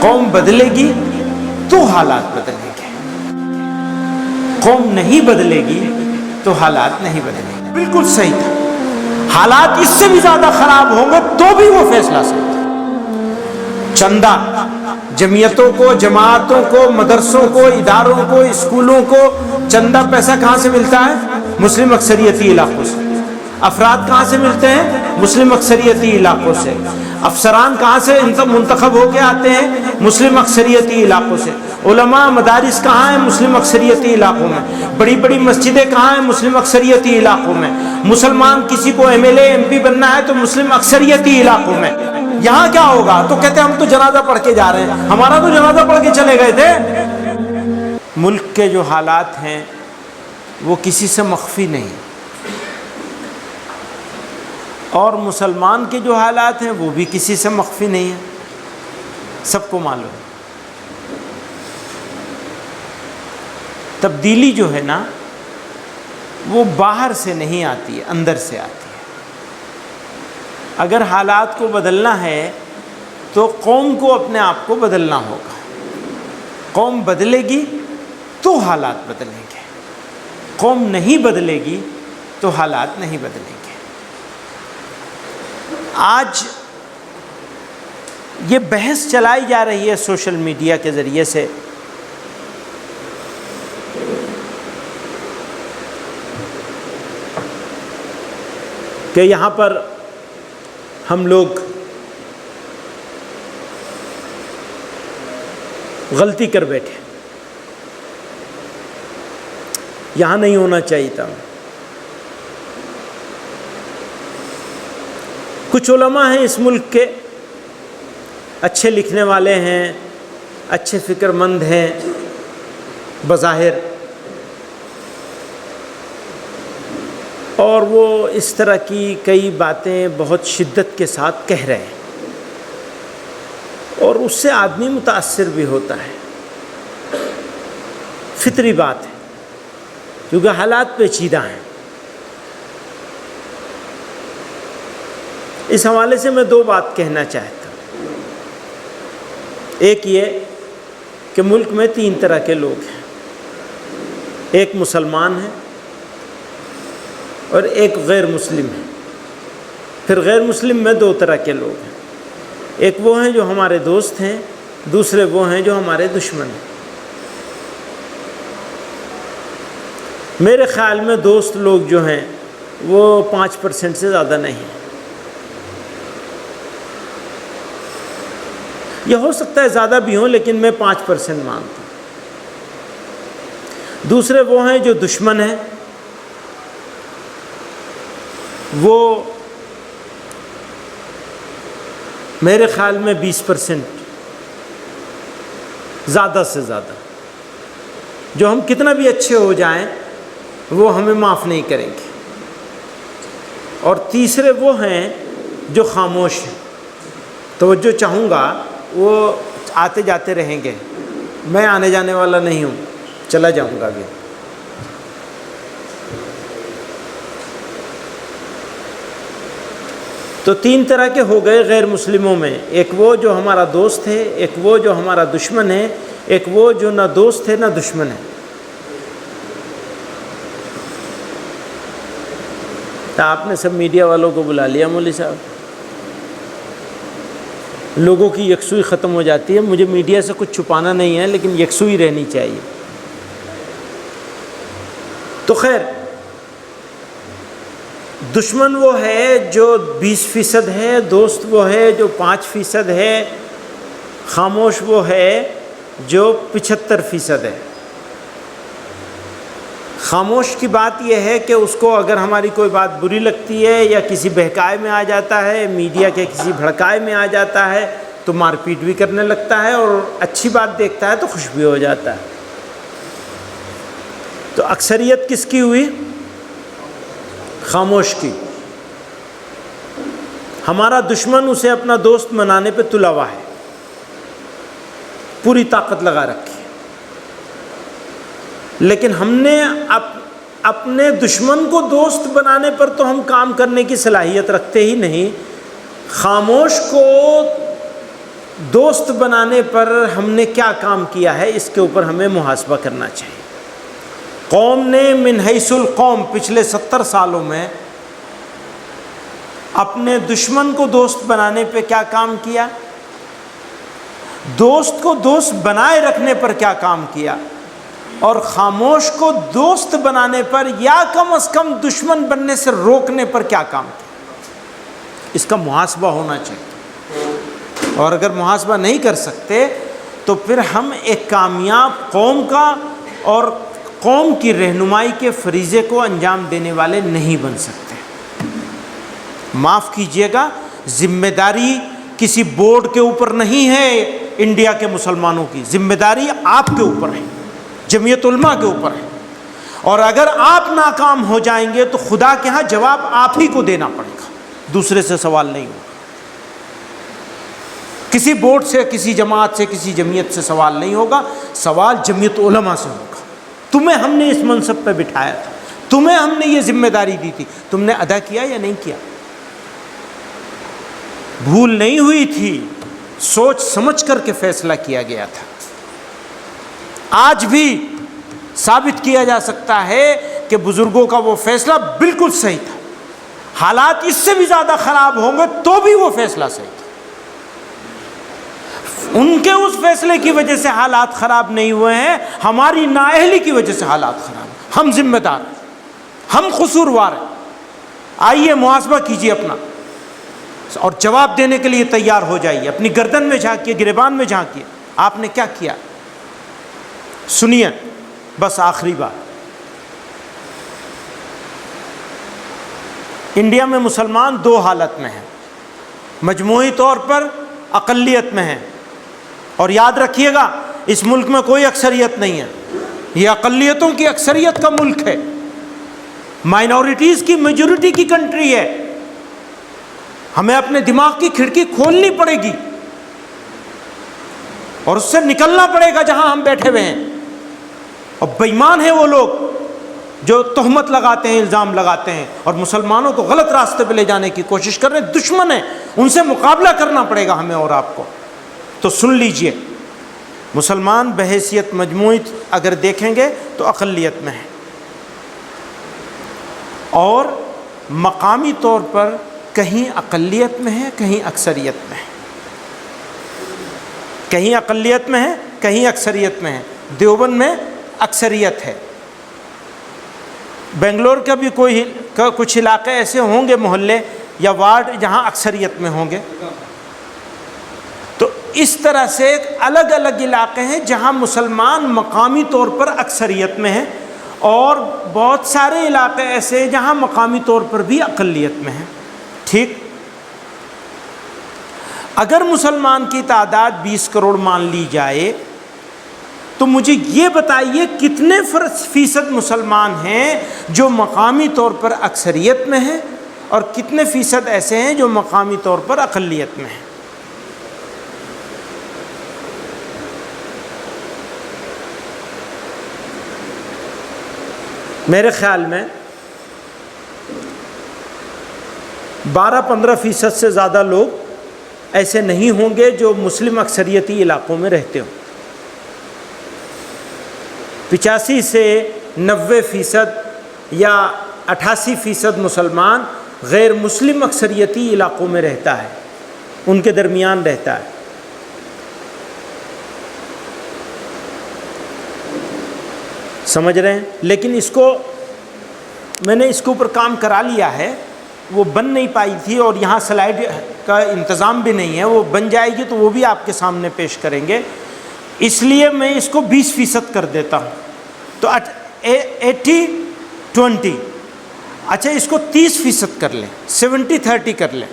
قوم بدلے گی تو حالات بدلیں گے، قوم نہیں بدلے گی تو حالات نہیں بدلیں گے۔ بالکل صحیح تھا، حالات اس سے بھی زیادہ خراب ہوں گے تو بھی وہ فیصلہ سکتا۔ چندہ جمعیتوں کو، جماعتوں کو، مدرسوں کو، اداروں کو، اسکولوں کو چندہ پیسہ کہاں سے ملتا ہے؟ مسلم اکثریتی علاقوں سے۔ افراد کہاں سے ملتے ہیں؟ مسلم اکثریتی علاقوں سے۔ افسران کہاں سے منتخب ہو کے آتے ہیں؟ مسلم اکثریتی علاقوں سے۔ علماء مدارس کہاں ہیں؟ مسلم اکثریتی علاقوں میں۔ بڑی بڑی مسجدیں کہاں ہیں؟ مسلم اکثریتی علاقوں میں۔ مسلمان کسی کو M L A M P بننا ہے تو مسلم اکثریتی علاقوں میں۔ یہاں کیا ہوگا؟ تو کہتے ہیں ہم تو جنازہ پڑھ کے جا رہے ہیں، ہمارا تو جنازہ پڑھ کے چلے گئے تھے۔ ملک کے جو حالات ہیں وہ کسی سے مخفی نہیں، اور مسلمان کے جو حالات ہیں وہ بھی کسی سے مخفی نہیں ہیں، سب کو معلوم ہے۔ تبدیلی جو ہے نا وہ باہر سے نہیں آتی ہے، اندر سے آتی ہے۔ اگر حالات کو بدلنا ہے تو قوم کو اپنے آپ کو بدلنا ہوگا۔ قوم بدلے گی تو حالات بدلیں گے، قوم نہیں بدلے گی تو حالات نہیں بدلیں گے۔ آج یہ بحث چلائی جا رہی ہے سوشل میڈیا کے ذریعے سے کہ یہاں پر ہم لوگ غلطی کر بیٹھے، یہاں نہیں ہونا چاہیے تھا۔ کچھ علماء ہیں اس ملک کے، اچھے لکھنے والے ہیں، اچھے فکر مند ہیں بظاہر، اور وہ اس طرح کی کئی باتیں بہت شدت کے ساتھ کہہ رہے ہیں، اور اس سے آدمی متاثر بھی ہوتا ہے، فطری بات ہے، کیونکہ حالات پیچیدہ ہیں۔ اس حوالے سے میں دو بات کہنا چاہتا ہوں۔ ایک یہ کہ ملک میں تین طرح کے لوگ ہیں، ایک مسلمان ہے اور ایک غیر مسلم ہے، پھر غیر مسلم میں دو طرح کے لوگ ہیں، ایک وہ ہیں جو ہمارے دوست ہیں، دوسرے وہ ہیں جو ہمارے دشمن ہیں۔ میرے خیال میں دوست لوگ جو ہیں وہ 5% سے زیادہ نہیں ہیں، یہ ہو سکتا ہے زیادہ بھی ہوں لیکن میں 5% مانتا ہوں۔ دوسرے وہ ہیں جو دشمن ہیں، وہ میرے خیال میں 20%، زیادہ سے زیادہ، جو ہم کتنا بھی اچھے ہو جائیں وہ ہمیں معاف نہیں کریں گے۔ اور تیسرے وہ ہیں جو خاموش ہیں، توجہ چاہوں گا وہ آتے جاتے رہیں گے، میں آنے جانے والا نہیں ہوں، چلا جاؤں گا بھی۔ تو تین طرح کے ہو گئے غیر مسلموں میں، ایک وہ جو ہمارا دوست ہے، ایک وہ جو ہمارا دشمن ہے، ایک وہ جو نہ دوست ہے نہ دشمن ہے۔ تو آپ نے سب میڈیا والوں کو بلا لیا مولوی صاحب، لوگوں کی یکسوئی ختم ہو جاتی ہے۔ مجھے میڈیا سے کچھ چھپانا نہیں ہے لیکن یکسوئی رہنی چاہیے۔ تو خیر، دشمن وہ ہے جو 20% ہے، دوست وہ ہے جو 5% ہے، خاموش وہ ہے جو 75% ہے۔ خاموش کی بات یہ ہے کہ اس کو اگر ہماری کوئی بات بری لگتی ہے یا کسی بہکائے میں آ جاتا ہے، میڈیا کے کسی بھڑکائے میں آ جاتا ہے تو مار پیٹ بھی کرنے لگتا ہے، اور اچھی بات دیکھتا ہے تو خوش بھی ہو جاتا ہے۔ تو اکثریت کس کی ہوئی؟ خاموش کی۔ ہمارا دشمن اسے اپنا دوست بنانے پہ تلا ہوا ہے، پوری طاقت لگا رکھی ہے، لیکن ہم نے اپنے دشمن کو دوست بنانے پر تو ہم کام کرنے کی صلاحیت رکھتے ہی نہیں، خاموش کو دوست بنانے پر ہم نے کیا کام کیا ہے، اس کے اوپر ہمیں محاسبہ کرنا چاہیے۔ قوم نے من حیث القوم پچھلے 70 سالوں میں اپنے دشمن کو دوست بنانے پہ کیا کام کیا، دوست کو دوست بنائے رکھنے پر کیا کام کیا، اور خاموش کو دوست بنانے پر یا کم از کم دشمن بننے سے روکنے پر کیا کام کیا۔ اس کا محاسبہ ہونا چاہیے، اور اگر محاسبہ نہیں کر سکتے تو پھر ہم ایک کامیاب قوم کا اور قوم کی رہنمائی کے فریضے کو انجام دینے والے نہیں بن سکتے۔ معاف کیجئے گا، ذمہ داری کسی بورڈ کے اوپر نہیں ہے، انڈیا کے مسلمانوں کی ذمہ داری آپ کے اوپر ہے، جمعیت علماء کے اوپر ہے، اور اگر آپ ناکام ہو جائیں گے تو خدا کے ہاں جواب آپ ہی کو دینا پڑے گا، دوسرے سے سوال نہیں ہوگا، کسی بورڈ سے، کسی جماعت سے، کسی جمعیت سے سوال نہیں ہوگا، سوال جمعیت علماء سے ہوگا۔ تمہیں ہم نے اس منصب پہ بٹھایا تھا، تمہیں ہم نے یہ ذمہ داری دی تھی، تم نے ادا کیا یا نہیں کیا؟ بھول نہیں ہوئی تھی، سوچ سمجھ کر کے فیصلہ کیا گیا تھا۔ آج بھی ثابت کیا جا سکتا ہے کہ بزرگوں کا وہ فیصلہ بالکل صحیح تھا، حالات اس سے بھی زیادہ خراب ہوں گے تو بھی وہ فیصلہ صحیح تھا۔ ان کے اس فیصلے کی وجہ سے حالات خراب نہیں ہوئے ہیں، ہماری نااہلی کی وجہ سے حالات خراب ہیں، ہم ذمہ دار ہیں، ہم قصوروار ہیں۔ آئیے محاسبہ کیجیے اپنا اور جواب دینے کے لیے تیار ہو جائیے، اپنی گردن میں جھانکیے، گریبان میں جھانکیے، آپ نے کیا کیا۔ سنیے بس آخری بات، انڈیا میں مسلمان دو حالت میں ہیں، مجموعی طور پر اقلیت میں ہیں، اور یاد رکھیے گا اس ملک میں کوئی اکثریت نہیں ہے، یہ اقلیتوں کی اکثریت کا ملک ہے، مائنورٹیز کی میجورٹی کی کنٹری ہے۔ ہمیں اپنے دماغ کی کھڑکی کھولنی پڑے گی اور اس سے نکلنا پڑے گا جہاں ہم بیٹھے ہوئے ہیں، اور بے ایمان ہیں وہ لوگ جو تہمت لگاتے ہیں، الزام لگاتے ہیں اور مسلمانوں کو غلط راستے پہ لے جانے کی کوشش کر رہے ہیں، دشمن ہیں، ان سے مقابلہ کرنا پڑے گا ہمیں اور آپ کو۔ تو سن لیجئے، مسلمان بحیثیت مجموعی اگر دیکھیں گے تو اقلیت میں ہیں، اور مقامی طور پر کہیں اقلیت میں ہے، کہیں اکثریت میں ہے، کہیں اقلیت میں ہے، کہیں اکثریت میں ہے۔ دیوبند میں اکثریت ہے، بنگلور کا بھی کچھ علاقے ایسے ہوں گے، محلے یا وارڈ جہاں اکثریت میں ہوں گے۔ تو اس طرح سے الگ الگ علاقے ہیں جہاں مسلمان مقامی طور پر اکثریت میں ہیں، اور بہت سارے علاقے ایسے ہیں جہاں مقامی طور پر بھی اقلیت میں ہیں۔ ٹھیک، اگر مسلمان کی تعداد 20 کروڑ مان لی جائے تو مجھے یہ بتائیے کتنے فیصد مسلمان ہیں جو مقامی طور پر اکثریت میں ہیں، اور کتنے فیصد ایسے ہیں جو مقامی طور پر اقلیت میں ہیں۔ میرے خیال میں 12-15% سے زیادہ لوگ ایسے نہیں ہوں گے جو مسلم اکثریتی علاقوں میں رہتے ہوں۔ 85 سے 90% یا 88% مسلمان غیر مسلم اکثریتی علاقوں میں رہتا ہے، ان کے درمیان رہتا ہے۔ سمجھ رہے ہیں؟ لیکن میں نے اس کے اوپر کام کرا لیا ہے، وہ بن نہیں پائی تھی، اور یہاں سلائیڈ کا انتظام بھی نہیں ہے، وہ بن جائے گی تو وہ بھی آپ کے سامنے پیش کریں گے، اس لیے میں اس کو 20% کر دیتا ہوں۔ تو 80-20، اچھا اس کو 30% کر لیں، 70-30 کر لیں۔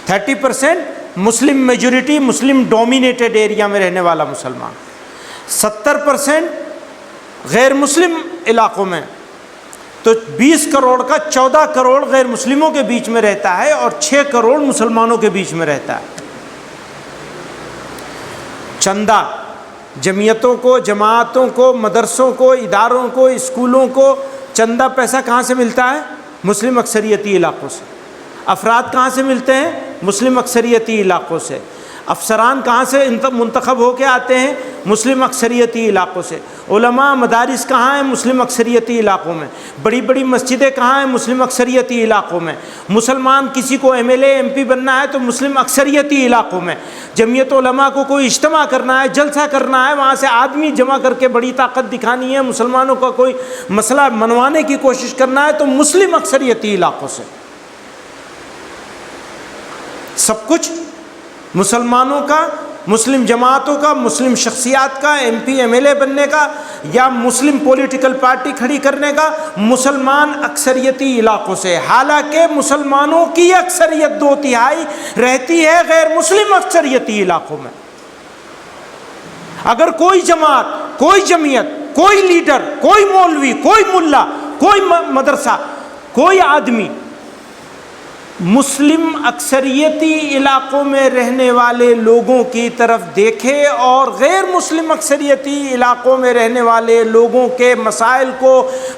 30% مسلم میجورٹی، مسلم ڈومینیٹڈ ایریا میں رہنے والا مسلمان، 70% غیر مسلم علاقوں میں، تو 20 کروڑ کا 14 کروڑ غیر مسلموں کے بیچ میں رہتا ہے اور 6 کروڑ مسلمانوں کے بیچ میں رہتا ہے۔ چندہ جمعیتوں کو، جماعتوں کو، مدرسوں کو، اداروں کو، اسکولوں کو چندہ پیسہ کہاں سے ملتا ہے؟ مسلم اکثریتی علاقوں سے۔ افراد کہاں سے ملتے ہیں؟ مسلم اکثریتی علاقوں سے۔ افسران کہاں سے منتخب ہو کے آتے ہیں؟ مسلم اکثریتی علاقوں سے. علماء مدارس کہاں ہیں؟ مسلم اکثریتی علاقوں میں. بڑی بڑی مسجدیں کہاں ہیں؟ مسلم اکثریتی علاقوں میں. مسلمان کسی کو M L A M P بننا ہے تو مسلم اکثریتی علاقوں میں. جمعیت علماء کو کوئی اجتماع کرنا ہے، جلسہ کرنا ہے، وہاں سے آدمی جمع کر کے بڑی طاقت دکھانی ہے، مسلمانوں کا کوئی مسئلہ منوانے کی کوشش کرنا ہے تو مسلم اکثریتی علاقوں سے. سب کچھ مسلمانوں کا، مسلم جماعتوں کا، مسلم شخصیات کا، M P M L A بننے کا یا مسلم پولیٹیکل پارٹی کھڑی کرنے کا، مسلمان اکثریتی علاقوں سے. حالانکہ مسلمانوں کی اکثریت 2/3 رہتی ہے غیر مسلم اکثریتی علاقوں میں. اگر کوئی جماعت، کوئی جمعیت، کوئی لیڈر، کوئی مولوی، کوئی ملا، کوئی مدرسہ، کوئی آدمی مسلم اکثریتی علاقوں میں رہنے والے لوگوں کی طرف دیکھے اور غیر مسلم اکثریتی علاقوں میں رہنے والے لوگوں کے مسائل کو،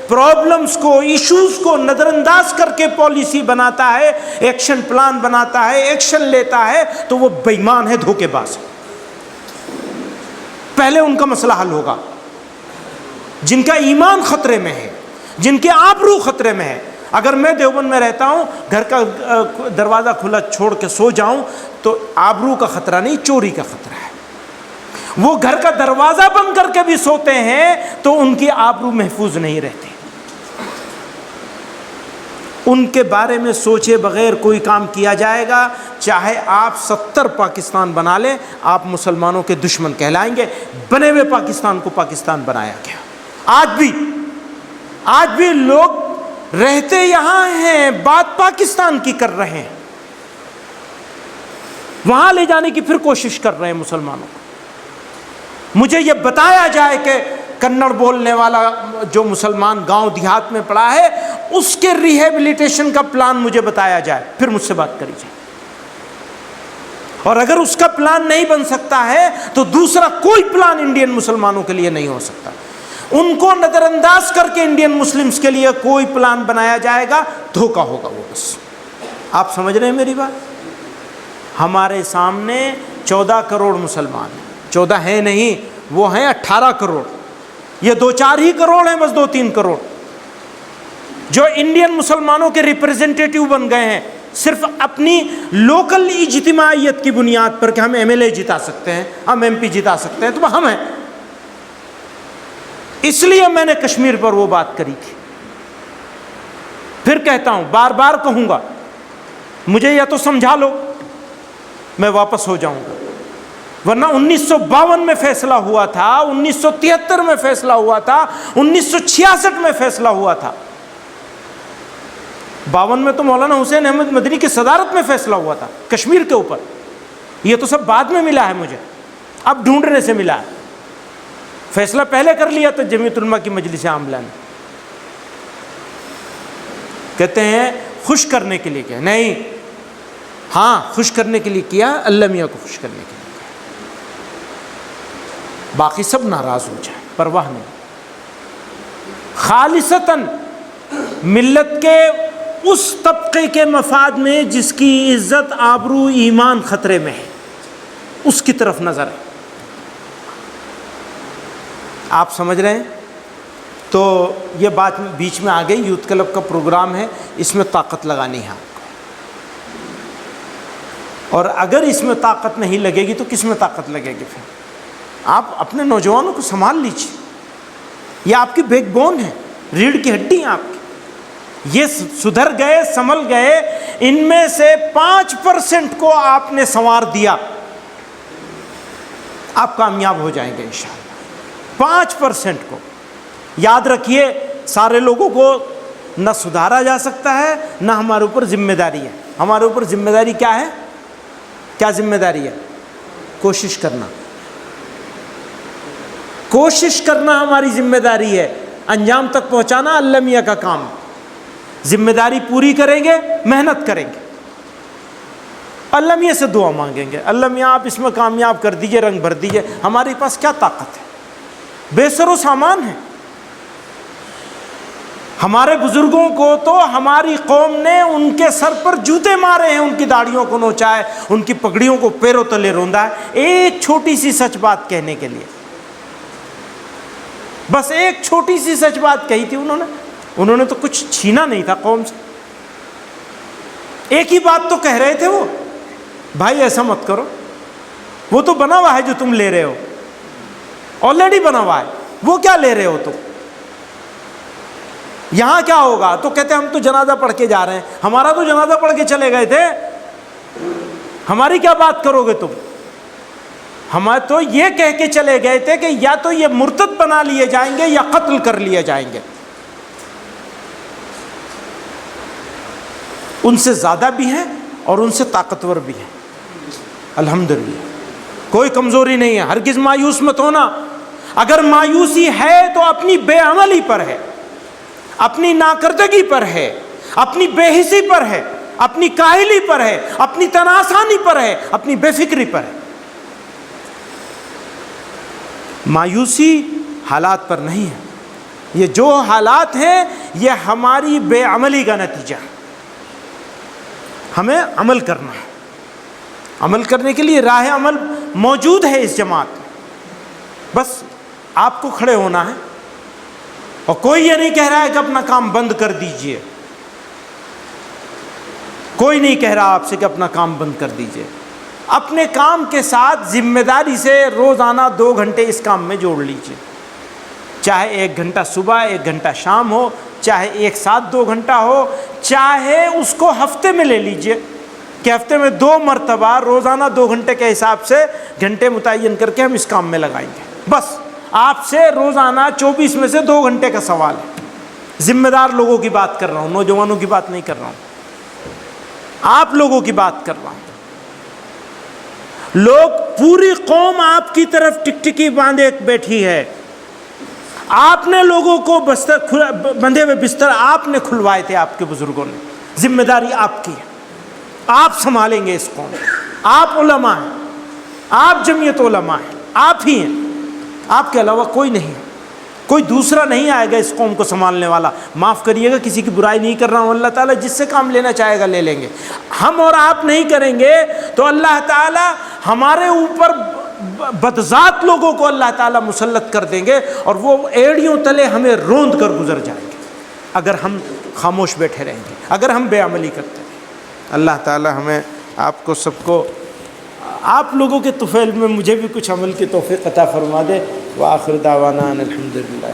پرابلمز کو، ایشوز کو نظر انداز کر کے پالیسی بناتا ہے، ایکشن پلان بناتا ہے، ایکشن لیتا ہے، تو وہ بے ایمان ہے، دھوکے باز ہے. پہلے ان کا مسئلہ حل ہوگا. جن کا ایمان خطرے میں ہے، جن کے آبرو خطرے میں ہے. اگر میں دیوبند میں رہتا ہوں، گھر کا دروازہ کھلا چھوڑ کے سو جاؤں تو آبرو کا خطرہ نہیں، چوری کا خطرہ ہے. وہ گھر کا دروازہ بند کر کے بھی سوتے ہیں تو ان کی آبرو محفوظ نہیں رہتی. ان کے بارے میں سوچے بغیر کوئی کام کیا جائے گا، چاہے آپ 70 پاکستان بنا لیں، آپ مسلمانوں کے دشمن کہلائیں گے. بنے ہوئے پاکستان کو پاکستان بنایا گیا. آج بھی لوگ رہتے یہاں ہیں، بات پاکستان کی کر رہے ہیں، وہاں لے جانے کی پھر کوشش کر رہے ہیں مسلمانوں کو. مجھے یہ بتایا جائے کہ کنڑ بولنے والا جو مسلمان گاؤں دیہات میں پڑا ہے، اس کے ریہیبلیٹیشن کا پلان مجھے بتایا جائے، پھر مجھ سے بات کری جائے. اور اگر اس کا پلان نہیں بن سکتا ہے تو دوسرا کوئی پلان انڈین مسلمانوں کے لیے نہیں ہو سکتا. ان کو نظر انداز کر کے انڈین مسلمز کے لیے کوئی پلان بنایا جائے گا، دھوکہ ہوگا وہ بس. آپ سمجھ رہے ہیں میری بات؟ ہمارے سامنے 14 کروڑ مسلمان ہیں. 14 ہیں نہیں، وہ ہیں 18 کروڑ. یہ 2-4 ہی کروڑ ہیں، بس 2-3 کروڑ جو انڈین مسلمانوں کے ریپریزنٹیٹیو بن گئے ہیں صرف اپنی لوکل اجتماعیت کی بنیاد پر کہ ہم ایم ایل اے جتا سکتے ہیں، ہم ایم پی جتا سکتے ہیں، تو ہم ہیں. اس لیے میں نے کشمیر پر وہ بات کری تھی. پھر کہتا ہوں، بار بار کہوں گا، مجھے یا تو سمجھا لو، میں واپس ہو جاؤں گا. ورنہ 1952 میں فیصلہ ہوا تھا، 1973 میں فیصلہ ہوا تھا، 1966 میں فیصلہ ہوا تھا. 52 میں تو مولانا حسین احمد مدنی کی صدارت میں فیصلہ ہوا تھا کشمیر کے اوپر. یہ تو سب بعد میں ملا ہے مجھے، اب ڈھونڈنے سے ملا ہے. فیصلہ پہلے کر لیا تو جمعیت علماء کی مجلس عاملہ نے. کہتے ہیں خوش کرنے کے لیے کیا؟ نہیں، ہاں خوش کرنے کے لیے کیا، اللہ میاں کو خوش کرنے کے لیے کیا. باقی سب ناراض ہو جائیں، پرواہ نہیں. خالصتاً ملت کے اس طبقے کے مفاد میں جس کی عزت، آبرو، ایمان خطرے میں ہے، اس کی طرف نظر ہے. آپ سمجھ رہے ہیں؟ تو یہ بات بیچ میں آ گئی. یوتھ کلب کا پروگرام ہے، اس میں طاقت لگانی ہے آپ کو. اور اگر اس میں طاقت نہیں لگے گی تو کس میں طاقت لگے گی؟ پھر آپ اپنے نوجوانوں کو سنبھال لیجیے. یہ آپ کی بیک بون ہے، ریڑھ کی ہڈی ہیں آپ کی. یہ سدھر گئے، سنبھل گئے. ان میں سے 5% کو آپ نے سنوار دیا، آپ کامیاب ہو جائیں گے انشاءاللہ. 5% کو یاد رکھیے. سارے لوگوں کو نہ سدھارا جا سکتا ہے، نہ ہمارے اوپر ذمہ داری ہے. ہمارے اوپر ذمہ داری کیا ہے؟ کیا ذمہ داری ہے؟ کوشش کرنا. کوشش کرنا ہماری ذمہ داری ہے. انجام تک پہنچانا اللہ میاں کا کام. ذمہ داری پوری کریں گے، محنت کریں گے، اللہ میاں سے دعا مانگیں گے، اللہ میاں آپ اس میں کامیاب کر دیجئے، رنگ بھر دیجئے. ہمارے پاس کیا طاقت ہے؟ بے سر و سامان ہے. ہمارے بزرگوں کو تو ہماری قوم نے ان کے سر پر جوتے مارے ہیں، ان کی داڑھیوں کو نوچا ہے، ان کی پگڑیوں کو پیروں تلے روندا ہے، ایک چھوٹی سی سچ بات کہنے کے لیے، بس ایک چھوٹی سی سچ بات کہی تھی انہوں نے تو کچھ چھینا نہیں تھا قوم سے، ایک ہی بات تو کہہ رہے تھے وہ، بھائی ایسا مت کرو، وہ تو بنا ہوا ہے جو تم لے رہے ہو، آلریڈی بنا ہوا ہے، وہ کیا لے رہے ہو تم، یہاں کیا ہوگا؟ تو کہتے ہم تو جنازہ پڑھ کے جا رہے ہیں، ہمارا تو جنازہ پڑھ کے چلے گئے تھے، ہماری کیا بات کرو گے تم؟ ہم تو یہ کہہ کے چلے گئے تھے کہ یا تو یہ مرتد بنا لیے جائیں گے یا قتل کر لیے جائیں گے، ان سے زیادہ بھی ہیں اور ان سے طاقتور بھی ہیں، الحمدللہ کوئی کمزوری نہیں ہے، ہرگز مایوس مت ہونا، اگر مایوسی ہے تو اپنی بے عملی پر ہے، اپنی ناکردگی پر ہے، اپنی بے حسی پر ہے، اپنی کاہلی پر ہے، اپنی تناسانی پر ہے، اپنی بے فکری پر ہے، مایوسی حالات پر نہیں ہے، یہ جو حالات ہیں یہ ہماری بے عملی کا نتیجہ ہے، ہمیں عمل کرنا ہے، عمل کرنے کے لیے راہ عمل موجود ہے اس جماعت میں، بس آپ کو کھڑے ہونا ہے، اور کوئی یہ نہیں کہہ رہا ہے کہ اپنا کام بند کر دیجئے، کوئی نہیں کہہ رہا آپ سے کہ اپنا کام بند کر دیجئے، اپنے کام کے ساتھ ذمہ داری سے روزانہ 2 گھنٹے اس کام میں جوڑ لیجئے، چاہے 1 گھنٹہ صبح 1 گھنٹہ شام ہو، چاہے ایک ساتھ 2 گھنٹہ ہو، چاہے اس کو ہفتے میں لے لیجئے کہ ہفتے میں 2 مرتبہ روزانہ 2 گھنٹے کے حساب سے گھنٹے متعین کر کے ہم اس کام میں لگائیں گے، بس آپ سے روزانہ 24 میں سے 2 گھنٹے کا سوال ہے، ذمہ دار لوگوں کی بات کر رہا ہوں، نوجوانوں کی بات نہیں کر رہا ہوں، آپ لوگوں کی بات کر رہا ہوں، لوگ پوری قوم آپ کی طرف ٹکٹکی باندھے بیٹھی ہے، آپ نے لوگوں کو بندھے ہوئے بستر آپ نے کھلوائے تھے، آپ کے بزرگوں نے، ذمہ داری آپ کی ہے، آپ سنبھالیں گے اس قوم، آپ علماء ہیں، آپ جمعیت علماء ہیں، آپ ہی ہیں، آپ کے علاوہ کوئی نہیں، کوئی دوسرا نہیں آئے گا اس قوم کو سنبھالنے والا، معاف کریے گا کسی کی برائی نہیں کر رہا ہوں، اللہ تعالیٰ جس سے کام لینا چاہے گا لے لیں گے، ہم اور آپ نہیں کریں گے تو اللہ تعالیٰ ہمارے اوپر بدذات لوگوں کو اللہ تعالیٰ مسلط کر دیں گے، اور وہ ایڑیوں تلے ہمیں روند کر گزر جائیں گے اگر ہم خاموش بیٹھے رہیں گے، اگر ہم بے عملی کرتے رہیں۔ اللہ تعالیٰ ہمیں آپ کو سب کو آپ لوگوں کے طفیل میں مجھے بھی کچھ عمل کی توفیق عطا فرما دے، وآخر دعوانا ان الحمدللہ۔